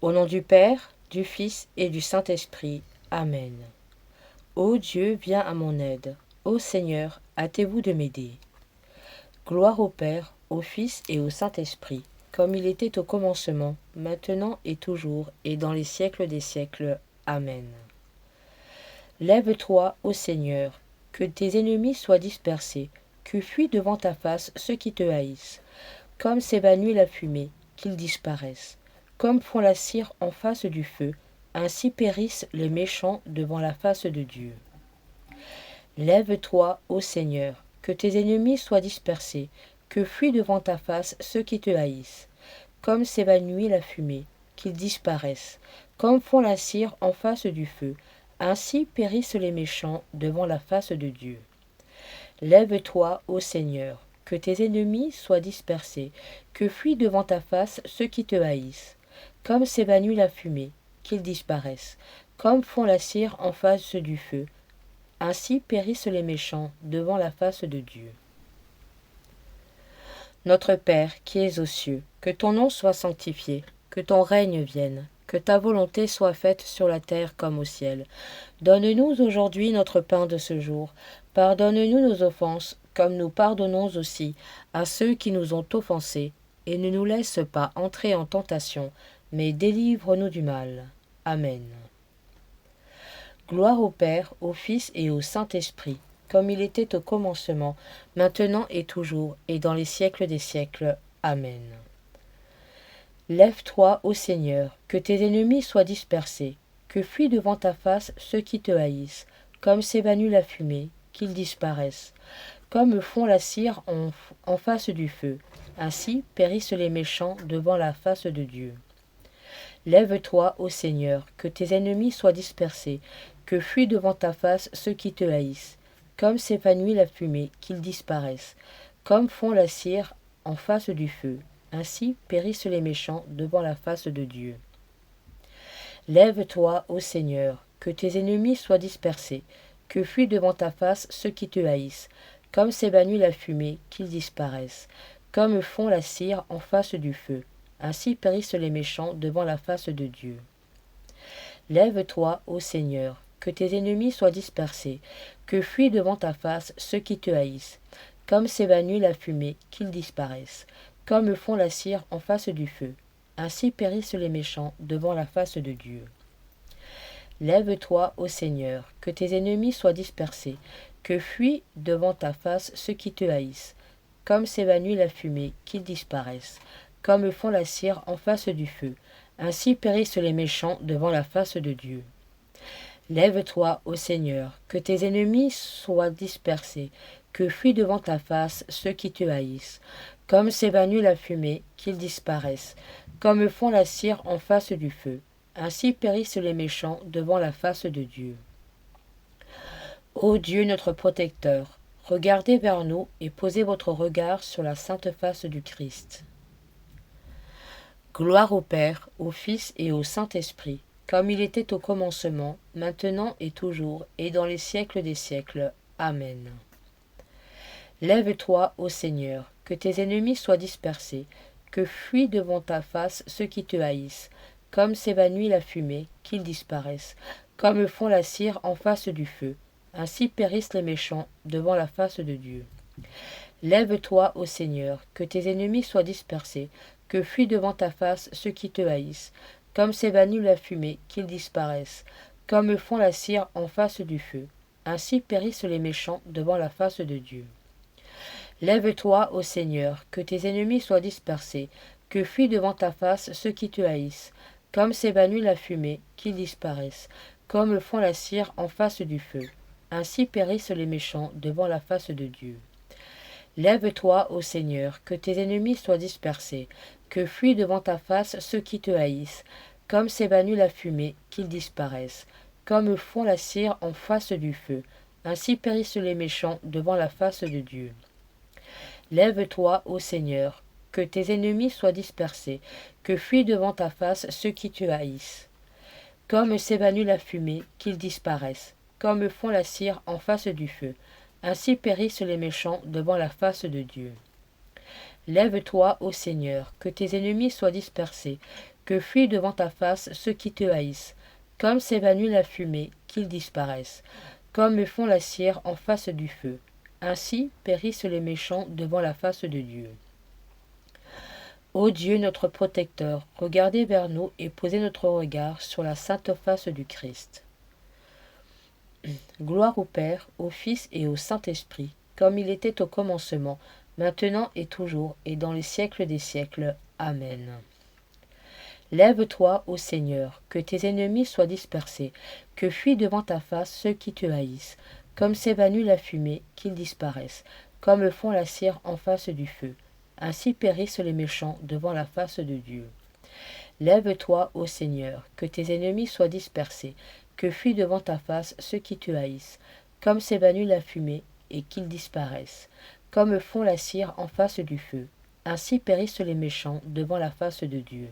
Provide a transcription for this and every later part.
Au nom du Père, du Fils et du Saint-Esprit. Amen. Ô Dieu, viens à mon aide. Ô Seigneur, hâtez-vous de m'aider. Gloire au Père, au Fils et au Saint-Esprit, comme il était au commencement, maintenant et toujours, et dans les siècles des siècles. Amen. Lève-toi, ô Seigneur, que tes ennemis soient dispersés, que fuient devant ta face ceux qui te haïssent. Comme s'évanouit la fumée, qu'ils disparaissent. Comme font la cire en face du feu, ainsi périssent les méchants devant la face de Dieu. Lève-toi, ô Seigneur, que tes ennemis soient dispersés, que fuient devant ta face ceux qui te haïssent. Comme s'évanouit la fumée, qu'ils disparaissent. Comme font la cire en face du feu, ainsi périssent les méchants devant la face de Dieu. Lève-toi, ô Seigneur, que tes ennemis soient dispersés, que fuient devant ta face ceux qui te haïssent. Comme s'évanouit la fumée, qu'ils disparaissent, comme font la cire en face du feu, ainsi périssent les méchants devant la face de Dieu. Notre Père qui es aux cieux, que ton nom soit sanctifié, que ton règne vienne, que ta volonté soit faite sur la terre comme au ciel. Donne-nous aujourd'hui notre pain de ce jour. Pardonne-nous nos offenses, comme nous pardonnons aussi à ceux qui nous ont offensés, et ne nous laisse pas entrer en tentation, mais délivre-nous du mal. Amen. Gloire au Père, au Fils et au Saint-Esprit, comme il était au commencement, maintenant et toujours, et dans les siècles des siècles. Amen. Lève-toi, ô Seigneur, que tes ennemis soient dispersés, que fuient devant ta face ceux qui te haïssent, comme s'évanouit la fumée, qu'ils disparaissent, comme font la cire en face du feu, ainsi périssent les méchants devant la face de Dieu. Lève-toi, ô Seigneur, que tes ennemis soient dispersés, que fuient devant ta face ceux qui te haïssent, comme s'évanouit la fumée, qu'ils disparaissent, comme font la cire en face du feu, ainsi périssent les méchants devant la face de Dieu. Lève-toi, ô Seigneur, que tes ennemis soient dispersés, que fuient devant ta face ceux qui te haïssent, comme s'évanouit la fumée, qu'ils disparaissent, comme font la cire en face du feu, ainsi périssent les méchants devant la face de Dieu. Lève-toi, ô Seigneur, que tes ennemis soient dispersés, que fuient devant ta face ceux qui te haïssent, comme s'évanouit la fumée, qu'ils disparaissent, comme font la cire en face du feu, ainsi périssent les méchants devant la face de Dieu. Lève-toi, ô Seigneur, que tes ennemis soient dispersés, que fuient devant ta face ceux qui te haïssent, comme s'évanouit la fumée, qu'ils disparaissent, comme font la cire en face du feu, ainsi périssent les méchants devant la face de Dieu. Lève-toi, ô Seigneur, que tes ennemis soient dispersés, que fuient devant ta face ceux qui te haïssent, comme s'évanouit la fumée, qu'ils disparaissent, comme font la cire en face du feu, ainsi périssent les méchants devant la face de Dieu. Ô Dieu notre protecteur, regardez vers nous et posez votre regard sur la sainte face du Christ. Gloire au Père, au Fils et au Saint-Esprit, comme il était au commencement, maintenant et toujours, et dans les siècles des siècles. Amen. Lève-toi, ô Seigneur, que tes ennemis soient dispersés, que fuient devant ta face ceux qui te haïssent, comme s'évanouit la fumée, qu'ils disparaissent, comme font la cire en face du feu, ainsi périssent les méchants devant la face de Dieu. Lève-toi, ô Seigneur, que tes ennemis soient dispersés, que fuient devant ta face ceux qui te haïssent, comme s'évanouit la fumée, qu'ils disparaissent, comme font la cire en face du feu, ainsi périssent les méchants devant la face de Dieu. Lève-toi, ô Seigneur, que tes ennemis soient dispersés, que fuient devant ta face ceux qui te haïssent, comme s'évanouit la fumée, qu'ils disparaissent, comme font la cire en face du feu, ainsi périssent les méchants devant la face de Dieu. Lève-toi, ô Seigneur, que tes ennemis soient dispersés, que fuient devant ta face ceux qui te haïssent, comme s'évanouit la fumée, qu'ils disparaissent, comme font la cire en face du feu, ainsi périssent les méchants devant la face de Dieu. Lève-toi, ô Seigneur, que tes ennemis soient dispersés, que fuient devant ta face ceux qui te haïssent. Comme s'évanouit la fumée, qu'ils disparaissent, comme font la cire en face du feu, ainsi périssent les méchants devant la face de Dieu. Lève-toi, ô Seigneur, que tes ennemis soient dispersés, que fuient devant ta face ceux qui te haïssent, comme s'évanouit la fumée, qu'ils disparaissent, comme fond la cire en face du feu. Ainsi périssent les méchants devant la face de Dieu. Ô Dieu notre protecteur, regardez vers nous et posez notre regard sur la sainte face du Christ. Gloire au Père, au Fils et au Saint-Esprit, comme il était au commencement, maintenant et toujours, et dans les siècles des siècles. Amen. Lève-toi, ô Seigneur, que tes ennemis soient dispersés, que fuient devant ta face ceux qui te haïssent, comme s'évanouit la fumée, qu'ils disparaissent, comme fond la cire en face du feu. Ainsi périssent les méchants devant la face de Dieu. Lève-toi, ô Seigneur, que tes ennemis soient dispersés, que fuient devant ta face ceux qui te haïssent, comme s'évanouit la fumée, et qu'ils disparaissent, comme fond la cire en face du feu. Ainsi périssent les méchants devant la face de Dieu.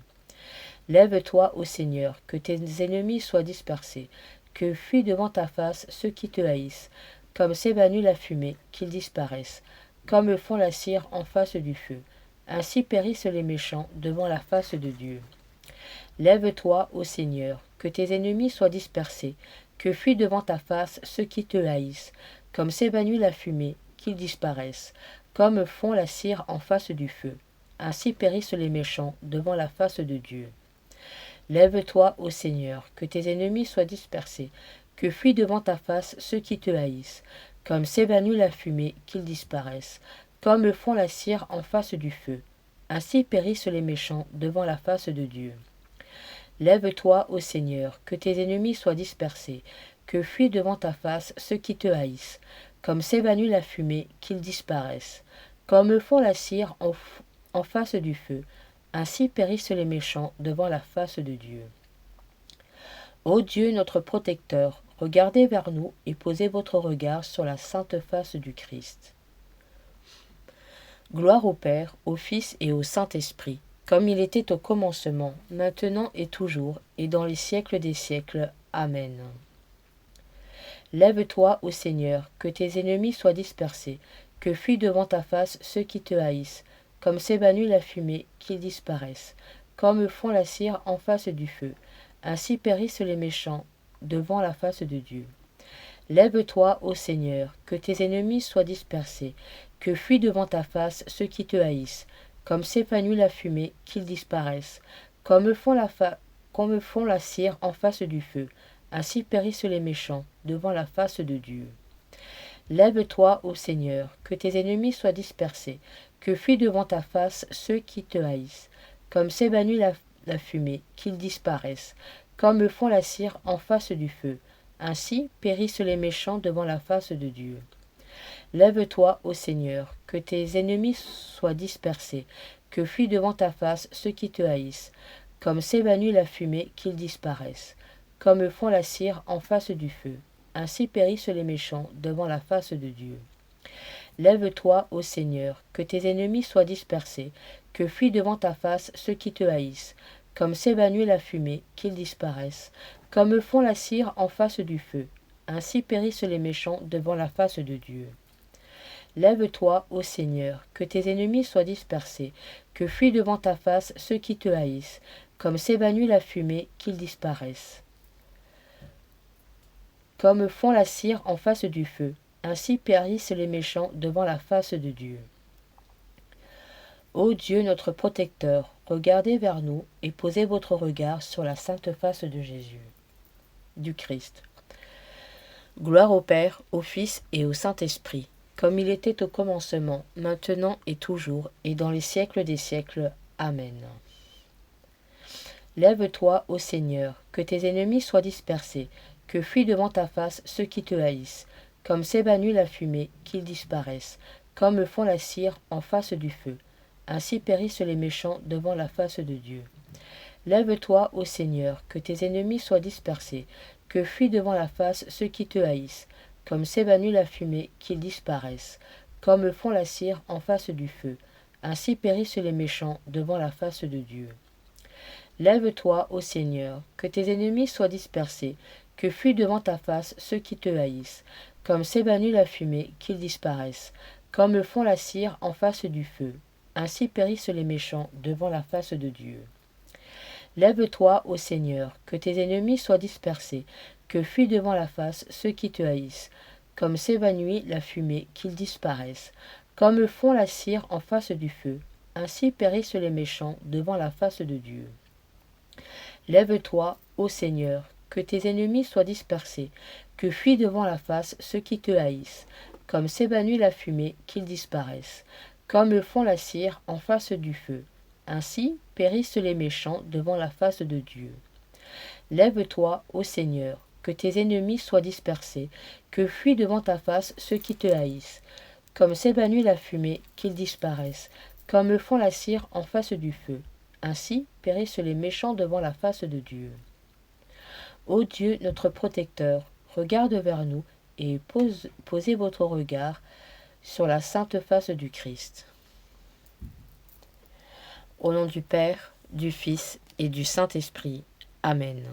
Lève-toi, ô Seigneur, que tes ennemis soient dispersés, que fuient devant ta face ceux qui te haïssent, comme s'évanouit la fumée, qu'ils disparaissent, comme fond la cire en face du feu. Ainsi périssent les méchants devant la face de Dieu. Lève-toi, ô Seigneur, que tes ennemis soient dispersés, que fuient devant ta face ceux qui te haïssent, comme s'évanouit la fumée, qu'ils disparaissent, comme fond la cire en face du feu. Ainsi périssent les méchants devant la face de Dieu. Lève-toi, ô Seigneur, que tes ennemis soient dispersés, que fuient devant ta face ceux qui te haïssent, comme s'évanouit la fumée, qu'ils disparaissent, comme fond la cire en face du feu. Ainsi périssent les méchants devant la face de Dieu. Lève-toi, ô Seigneur, que tes ennemis soient dispersés, que fuient devant ta face ceux qui te haïssent, comme s'évanouit la fumée, qu'ils disparaissent, comme fond la cire en face du feu. Ainsi périssent les méchants devant la face de Dieu. Ô Dieu notre protecteur, regardez vers nous et posez votre regard sur la sainte face du Christ. Gloire au Père, au Fils et au Saint-Esprit, comme il était au commencement, maintenant et toujours, et dans les siècles des siècles. Amen. Lève-toi, ô Seigneur, que tes ennemis soient dispersés, que fuient devant ta face ceux qui te haïssent, comme s'évanouit la fumée, qu'ils disparaissent, comme fond la cire en face du feu. Ainsi périssent les méchants devant la face de Dieu. Lève-toi, ô Seigneur, que tes ennemis soient dispersés, que fuient devant ta face ceux qui te haïssent, comme s'épanouit la fumée, qu'ils disparaissent, comme font la cire en face du feu. Ainsi périssent les méchants devant la face de Dieu. Lève-toi, ô Seigneur, que tes ennemis soient dispersés, que fuient devant ta face ceux qui te haïssent, comme s'évanouit la fumée, qu'ils disparaissent, comme font la cire en face du feu. Ainsi périssent les méchants devant la face de Dieu. Lève-toi, ô Seigneur, que tes ennemis soient dispersés, que fuient devant ta face ceux qui te haïssent, comme s'évanouit la fumée, qu'ils disparaissent, comme font la cire en face du feu. Ainsi périssent les méchants devant la face de Dieu. Lève-toi, ô Seigneur, que tes ennemis soient dispersés, que fuient devant ta face ceux qui te haïssent, comme s'évanouit la fumée, qu'ils disparaissent, comme font la cire en face du feu. Ainsi périssent les méchants devant la face de Dieu. Lève-toi, ô Seigneur, que tes ennemis soient dispersés, que fuient devant ta face ceux qui te haïssent, comme s'évanouit la fumée, qu'ils disparaissent, comme font la cire en face du feu. Ainsi périssent les méchants devant la face de Dieu. Ô Dieu notre protecteur, regardez vers nous et posez votre regard sur la sainte face de Jésus, du Christ. Gloire au Père, au Fils et au Saint-Esprit, comme il était au commencement, maintenant et toujours, et dans les siècles des siècles. Amen. Lève-toi, ô Seigneur, que tes ennemis soient dispersés, que fuient devant ta face ceux qui te haïssent, comme s'évanouit la fumée, qu'ils disparaissent, comme font la cire en face du feu. Ainsi périssent les méchants devant la face de Dieu. Lève-toi, ô Seigneur, que tes ennemis soient dispersés, que fuient devant la face ceux qui te haïssent, comme s'évanouit la fumée, qu'ils disparaissent, comme font la cire en face du feu. Ainsi périssent les méchants devant la face de Dieu. Lève-toi, ô Seigneur, que tes ennemis soient dispersés, que fuient devant ta face ceux qui te haïssent, comme s'évanouit la fumée, qu'ils disparaissent, comme font la cire en face du feu. Ainsi périssent les méchants devant la face de Dieu. Lève-toi, ô Seigneur, que tes ennemis soient dispersés, que fuient devant la face ceux qui te haïssent. Comme s'évanouit la fumée, qu'ils disparaissent. Comme fond la cire en face du feu, ainsi périssent les méchants devant la face de Dieu. Lève-toi, ô Seigneur, que tes ennemis soient dispersés, que fuient devant la face ceux qui te haïssent. Comme s'évanouit la fumée, qu'ils disparaissent. Comme fond la cire en face du feu, ainsi périssent les méchants devant la face de Dieu. Lève-toi, ô Seigneur, que tes ennemis soient dispersés, que fuient devant ta face ceux qui te haïssent. Comme s'évanouit la fumée, qu'ils disparaissent, comme fond la cire en face du feu. Ainsi périssent les méchants devant la face de Dieu. Ô Dieu, notre protecteur, regarde vers nous et posez votre regard sur la sainte face du Christ. Au nom du Père, du Fils et du Saint-Esprit. Amen.